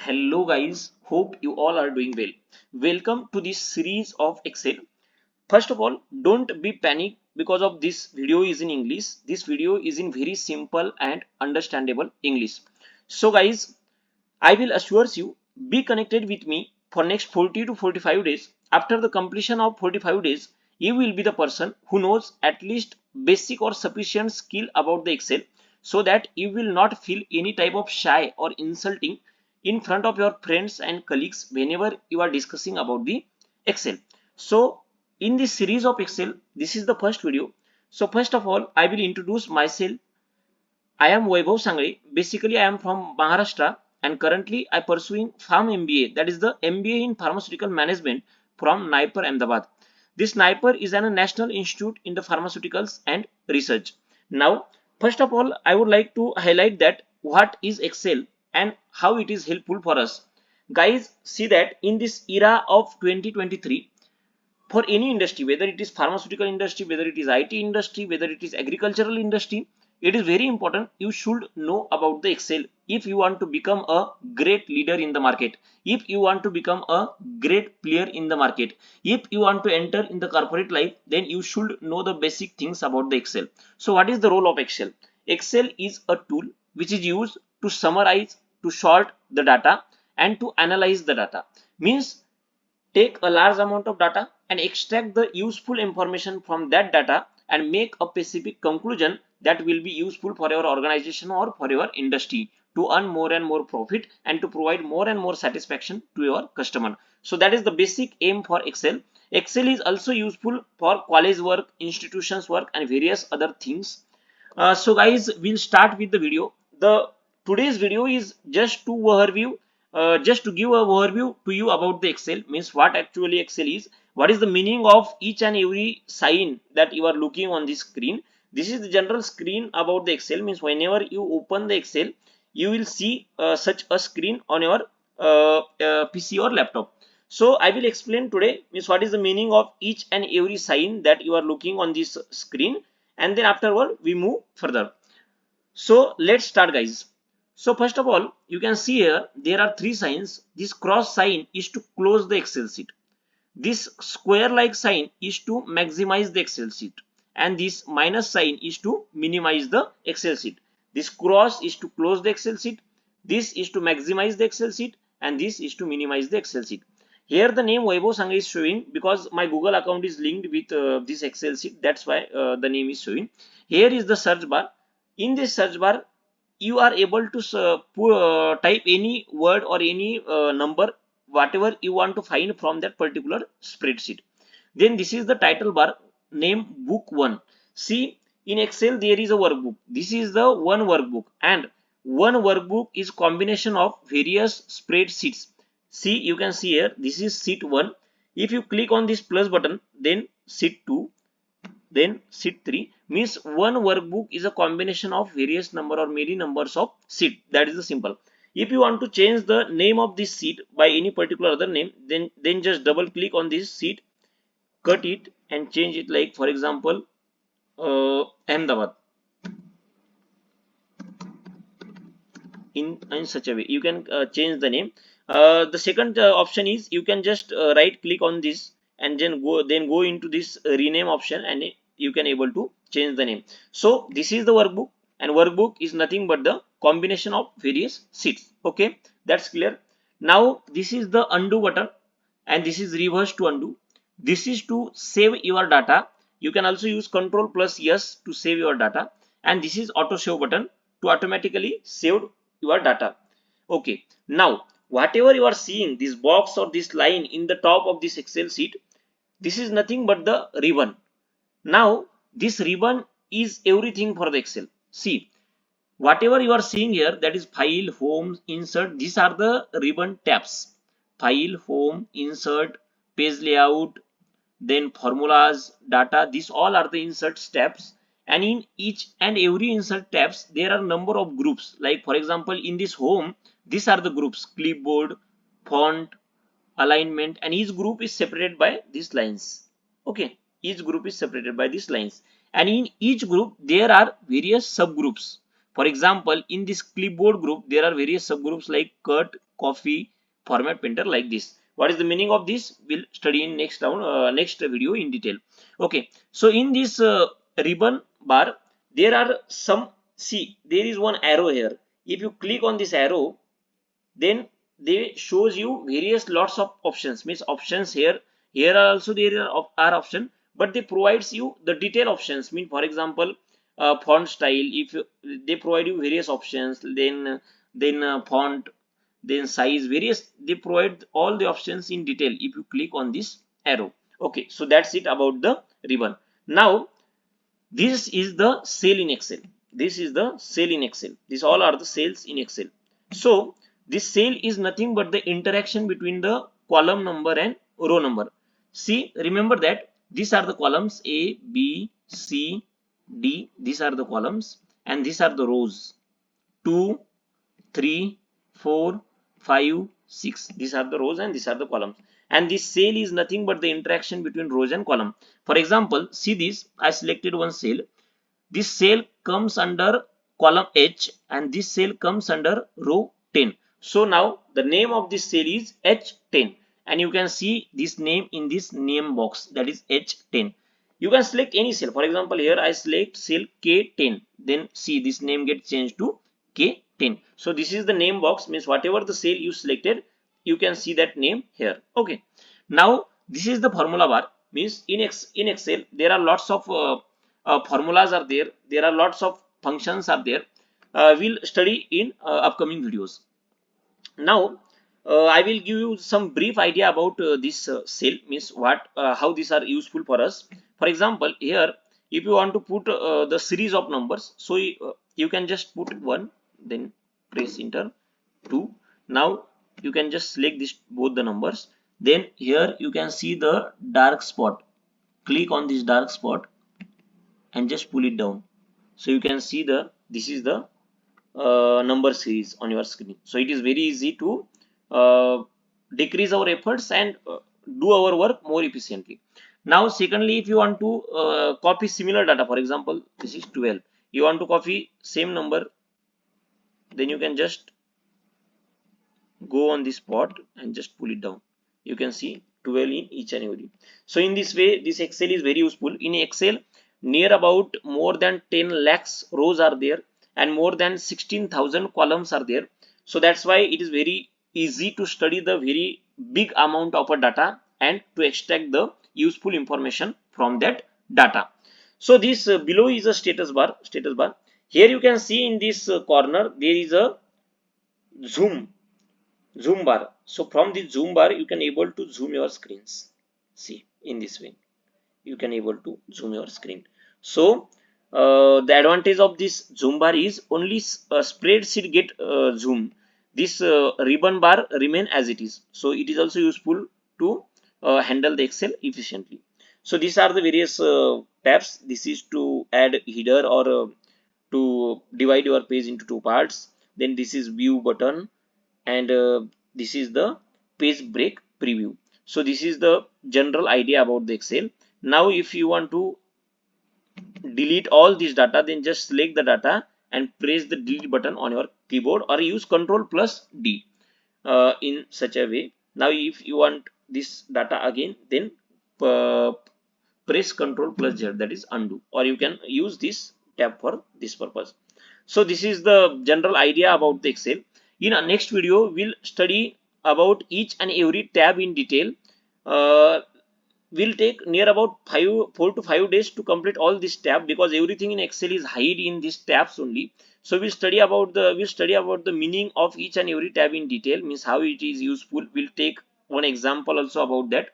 Hello guys, hope you all are doing well. Welcome to this series of Excel. First of all, don't be panic because of this video is in English. This video is in very simple and understandable English. So guys, I will assure you, be connected with me for next 40 to 45 days. After the completion of 45 days, you will be the person who knows at least basic or sufficient skill about the Excel so that you will not feel any type of shy or insulting in front of your friends and colleagues whenever you are discussing about the Excel. So in this series of Excel, this is the first video. So first of all, I will introduce myself. I am Vaibhav Sangle. Basically, I am from Maharashtra and currently I pursuing Pharm MBA, that is the MBA in Pharmaceutical Management from NIPER Ahmedabad. This NIPER is a national institute in the pharmaceuticals and research. Now, first of all, I would like to highlight that what is Excel and how it is helpful for us. Guys, see that in this era of 2023, for any industry, whether it is pharmaceutical industry, whether it is IT industry, whether it is agricultural industry, it is very important you should know about the Excel if you want to become a great leader in the market, if you want to become a great player in the market, if you want to enter in the corporate life, then you should know the basic things about the Excel. So what is the role of Excel? Excel is a tool which is used to summarize, to sort the data and to analyze the data. Means take a large amount of data and extract the useful information from that data and make a specific conclusion that will be useful for your organization or for your industry to earn more and more profit and to provide more and more satisfaction to your customer. So that is the basic aim for Excel. Excel is also useful for college work, institutions work and various other things. So guys, we'll start with the video. The today's video is just to give a overview to you about the Excel, means what actually Excel is, what is the meaning of each and every sign that you are looking on this screen. This is the general screen about the Excel, means whenever you open the Excel, you will see such a screen on your PC or laptop. So I will explain today means what is the meaning of each and every sign that you are looking on this screen, and then afterward we move further. So let's start guys. So first of all, you can see here there are three signs. This cross sign is to close the Excel sheet. This square like sign is to maximize the Excel sheet, and this minus sign is to minimize the Excel sheet. This cross is to close the Excel sheet, this is to maximize the Excel sheet, and this is to minimize the Excel sheet. Here the name Vaibhav Sangle is showing because my Google account is linked with this Excel sheet. That's why the name is showing. Here is the search bar. In this search bar, you are able to type any word or any number, whatever you want to find from that particular spreadsheet. Then this is the title bar, name book 1. See, in Excel there is a workbook. This is the one workbook, and one workbook is combination of various spreadsheets. See, you can see here this is sheet 1. If you click on this plus button, then sheet 2, then sheet 3, means one workbook is a combination of various number or many numbers of sheet. That is the simple. If you want to change the name of this sheet by any particular other name, then just double click on this sheet, cut it and change it, like for example Ahmedabad. In such a way you can change the name. The second option is you can just right click on this and then go into this rename option, and you can able to change the name. So this is the workbook, and workbook is nothing but the combination of various sheets. Okay, that's clear. Now this is the undo button, and this is reverse to undo. This is to save your data. You can also use Control plus yes to save your data, and this is auto save button to automatically save your data. Okay, now whatever you are seeing, this box or this line in the top of this Excel sheet, this is nothing but the ribbon. Now this ribbon is everything for the Excel. See, whatever you are seeing here, that is file, home, insert, these are the ribbon tabs. File, home, insert, page layout, then formulas, data, these all are the insert tabs. And in each and every insert tabs there are number of groups. Like for example, in this home, these are the groups: clipboard, font, alignment, and each group is separated by these lines. Okay, each group is separated by these lines, and in each group there are various subgroups. For example, in this clipboard group, there are various subgroups like cut, copy, format, printer, like this. What is the meaning of this? We'll study in next round, next video in detail. Okay. So in this ribbon bar, there are some, see, there is one arrow here. If you click on this arrow, then they shows you various lots of options, means options here are also there are option, but they provides you the detail options, mean for example, font style, if they provide you various options, then font, then size, various, they provide all the options in detail if you click on this arrow. Okay, so that's it about the ribbon. Now this is the cell in Excel. This is the cell in Excel. These all are the cells in Excel. So this cell is nothing but the interaction between the column number and row number. See, remember that these are the columns A, B, C, D. These are the columns and these are the rows. 2, 3, 4, 5, 6. These are the rows and these are the columns. And this cell is nothing but the interaction between rows and column. For example, see this, I selected one cell. This cell comes under column H and this cell comes under row 10. So now the name of this cell is H10 and you can see this name in this name box, that is H10. You can select any cell. For example, here I select cell K10. Then see this name gets changed to K10. So this is the name box, means whatever the cell you selected, you can see that name here. Okay. Now this is the formula bar, means in Excel there are lots of formulas are there. There are lots of functions are there. We'll study in upcoming videos. Now I will give you some brief idea about this cell, means what, how these are useful for us. For example, here if you want to put the series of numbers, so you can just put 1, then press enter, 2. Now you can just select this both the numbers. Then here you can see the dark spot. Click on this dark spot and just pull it down. So you can see the, this is the number series on your screen. So it is very easy to uh, decrease our efforts and do our work more efficiently. Now secondly, if you want to copy similar data, for example this is 12, you want to copy same number, then you can just go on this spot and just pull it down. You can see 12 in each and every. So in this way this Excel is very useful. In Excel, near about more than 10 lakhs rows are there and more than 16,000 columns are there. So that's why it is very easy to study the very big amount of a data and to extract the useful information from that data. So this below is a status bar. Here you can see in this corner there is a zoom bar. So from this zoom bar you can able to zoom your screens. See, in this way you can able to zoom your screen. So the advantage of this zoom bar is only spreadsheet get zoom. This ribbon bar remain as it is. So it is also useful to handle the Excel efficiently. So these are the various tabs. This is to add header or to divide your page into two parts. Then this is view button and this is the page break preview. So this is the general idea about the Excel. Now if you want to delete all this data, then just select the data and press the delete button on your keyboard or use Ctrl plus D in such a way. Now if you want this data again, then uh, press Ctrl plus Z, that is undo, or you can use this tab for this purpose. So this is the general idea about the Excel. In our next video, we'll study about each and every tab in detail. Uh, will take near about 4 to 5 days to complete all this tab, because everything in Excel is hide in these tabs only. So we'll study about the meaning of each and every tab in detail, means how it is useful. We'll take one example also about that.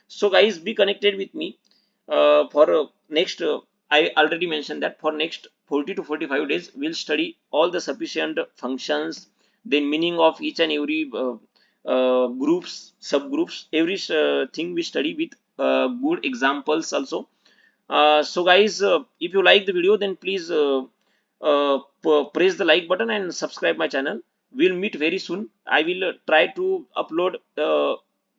So guys, be connected with me for next. I already mentioned that for next 40 to 45 days we'll study all the sufficient functions, then meaning of each and every groups, subgroups, every thing we study with good examples also. So guys, if you like the video, then please press the like button and subscribe my channel. We'll meet very soon. I will try to upload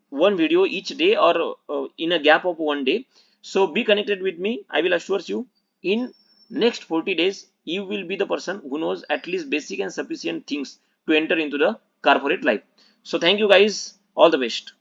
one video each day or in a gap of one day. So be connected with me. I will assure you in next 40 days you will be the person who knows at least basic and sufficient things to enter into the corporate life. So thank you guys, all the best.